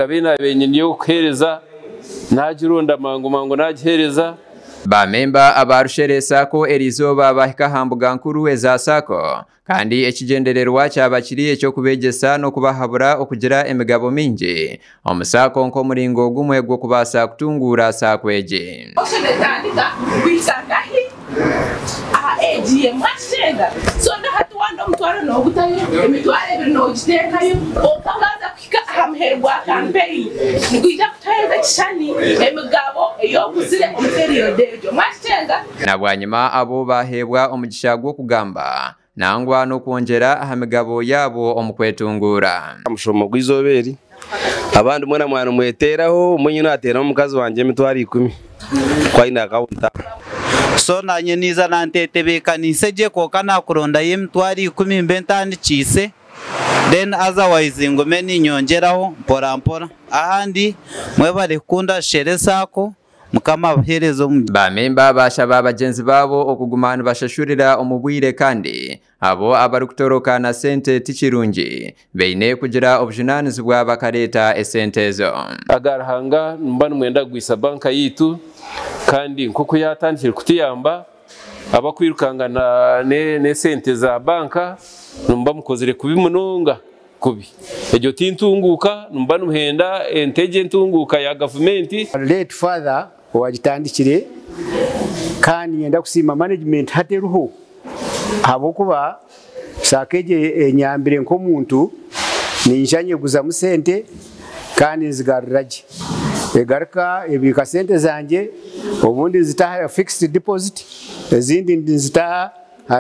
gabina benyenyo kuhereza najirunda mango nagihereza bamemba abarushere sako erizoba bahika hambuga nkuru eza sako kandi ekigendererwa cyabakiriye cyo kubegesa no kubahabura okugira emigabo mingi omusako nko muringo gumwe gwo kubasa kutungura sakweje so ndahatu wando mutwaro no gutayo emitware biri no gitekayo okabaza kwika hamherwa campaign nikuja kutayeza kishani emigabo eyo kuzire period ejo mashenga nabwanyuma abo bahebwa omugisha gwo kugamba nangwa no kwongera ahamigabo yabo omukwetungura amushomo gwizoberi abandi mwana mweteraho umunyi natera mukazi wanje emitware 10 kwaina kaunta so nanye niza nantetebekanise je kokana kuronda y'emitwari 10 mbentandi cise then otherwise ngome ninyongeraho mpora ahandi mwebare kunda shere sako mukama baherezo bamemba bashaba bagenzi babo okugumana bashashurira omubwire kandi abo abari kutoroka na sente tikirungi beine kugira obujunanizi bwa bakareta esentezo agarahanga mbana mwenda gwisa banka yitu kandi nkoko yatandikira kutiyamba abakwirukangana ne sente za banka numba mukozere kubimunonga kubi ejo tintunguka numba nuhenda enteje ntunguka ya government late father wagitandikire kandi yenda kusima management hateruho habokuba sakeje enyambire nko muntu ninjanye guza musente kandi nzigariraje egarka ebika sente zanje obundi zitaha fixed deposit ezindi nzitaha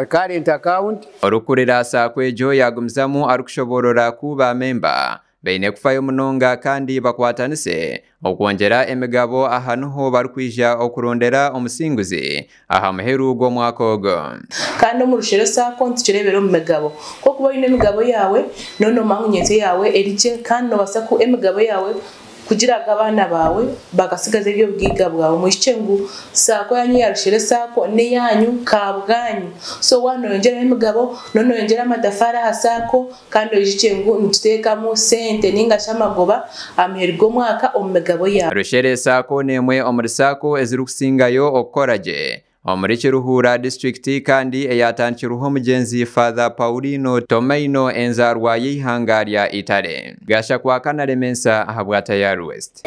current account orukurira sakwejo yagumzamu arukushoborora kuba memba beine kufayo munonga kandi bakwatanise okwongera emigabo ahanuho barukwija okurondera omusinguzi aha muheru gwo mwakogo kandi omurushere sako ntikirebero mumigabo ko kuba ine emigabo yawe nono mangunyete yawe erije kandi nobasaku emigabo yawe kugira abana bawe bagasigaza ibyo bwiga bwawe mushengu sako yanyu yarushere sako ne yanyu kabwanyu so wano yongera emigabo nono yongera amadafara hasako kandi yichengu ntutekamo sente ningasha magoba amhergo mwaka omigabo ya rushere sako nemwe omurisako ezirukusingayo okoraje omuri Ruhura district kandi eyatankiruho mugenzi Father Paulino Tomaino enzarwa yihangarya Itare gasha kwa Kanale Mensa ahabwata ya West